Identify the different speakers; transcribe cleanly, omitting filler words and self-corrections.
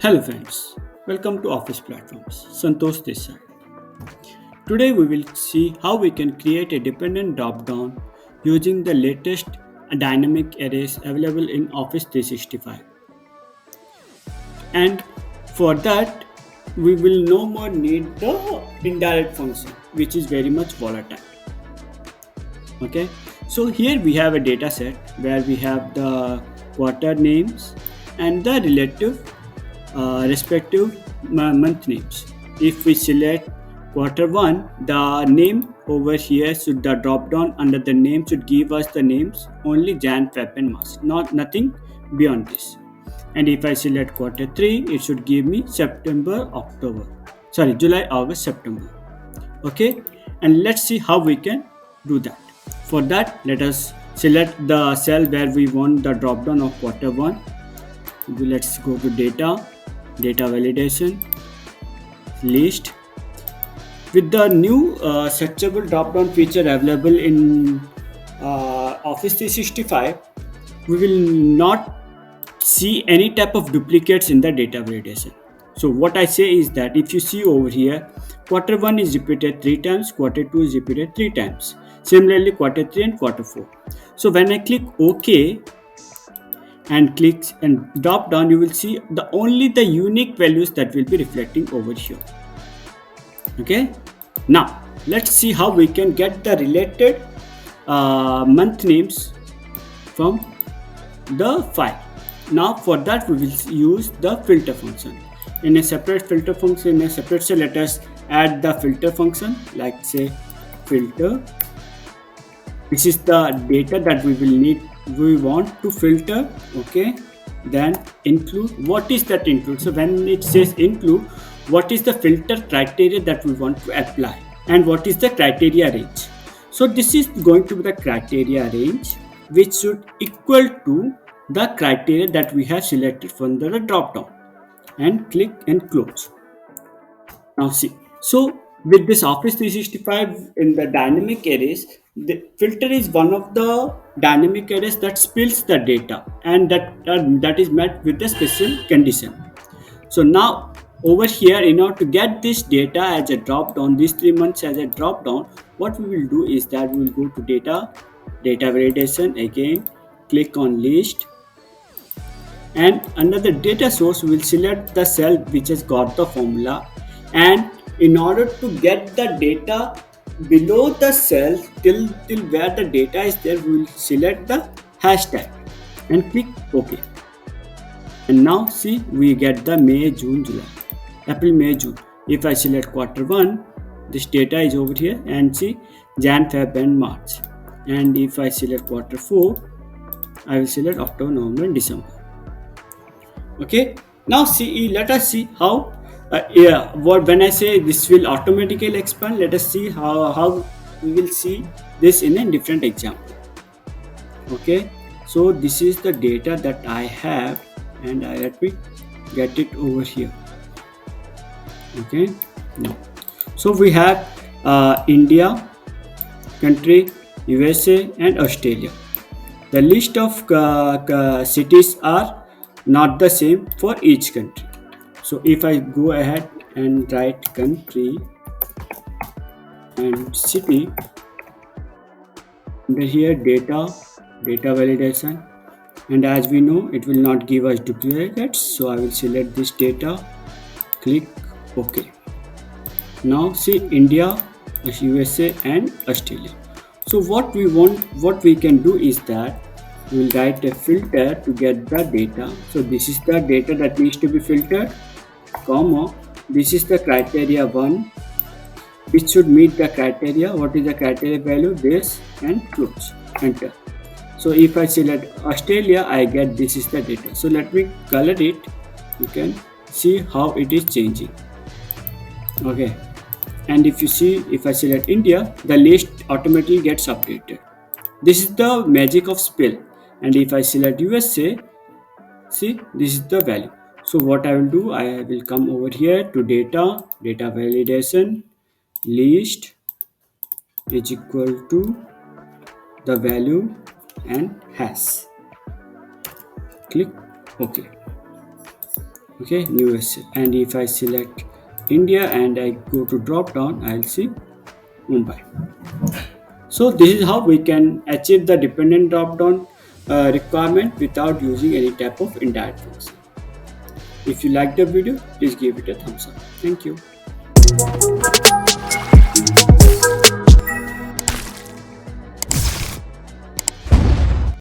Speaker 1: Hello friends, welcome to Office Platforms. Santosh this side. Today we will see how we can create a dependent drop-down using the latest dynamic arrays available in Office 365. And for that, we will no more need the indirect function, which is very much volatile. Okay, so here we have a data set where we have the quarter names and the relative respective month names. If we select quarter one, the name over here should the drop down under the name should give us the names only Jan, Feb, and March, not nothing beyond this. And if I select quarter three, it should give me September, October, sorry, July, August, September. Okay, and let's see how we can do that. For that, let us select the cell where we want the drop down of quarter one. Let's go to data validation, list. With the new searchable drop-down feature available in Office 365, we will not see any type of duplicates in the data validation. So what I say is that if you see over here, quarter 1 is repeated 3 times, quarter 2 is repeated 3 times. Similarly, quarter 3 and quarter 4. So when I click OK, and clicks and drop down, you will see only the unique values that will be reflecting over here. Okay, now let's see how we can get the related month names from the file. Now for that we will use the filter function. In a separate filter function, in a separate cell, let us add the filter function, like say filter. This is the data that we want to filter. Okay, then include. What is that include? So when it says include, what is the filter criteria that we want to apply, and what is the criteria range? So this is going to be the criteria range, which should equal to the criteria that we have selected from the drop down, and click and close. Now see, so with this Office 365 in the dynamic arrays, the filter is one of the dynamic arrays that spills the data, and that is met with a special condition. So now over here, in order to get this data as a drop down, these 3 months as a drop down, what we will do is that we will go to data validation again, click on list, and under the data source we will select the cell which has got the formula, and in order to get the data below the cell till where the data is there, we will select the hashtag and click OK. And now see, we get the May, June, July, April, May, June. If I select quarter one, this data is over here, and see Jan, Feb, and March. And if I select quarter 4, I will select October, November, and December. Okay, now see, let us see how when I say this will automatically expand, let us see how we will see this in a different example. Okay, so this is the data that I have, and let me get it over here. Okay, now so we have India, country, USA, and Australia. The list of cities are not the same for each country. So if I go ahead and write country and city, under here data validation, and as we know it will not give us duplicates, so I will select this data, click OK. Now see India, USA, and Australia. So what we can do is that we will write a filter to get the data. So this is the data that needs to be filtered, comma, this is the criteria 1 which should meet the criteria. What is the criteria value? This, and close, enter. So if I select Australia, I get this is the data. So let me color it. You can see how it is changing. Okay, and if you see, if I select India, the list automatically gets updated. This is the magic of spell. And if I select USA, see, this is the value. So what I will do, I will come over here to data validation, list is equal to the value and hash. Click OK. Okay, new essay. And if I select India and I go to drop down, I'll see Mumbai. So this is how we can achieve the dependent drop down requirement without using any type of indirect function. If you like the video, please give it a thumbs up. Thank you.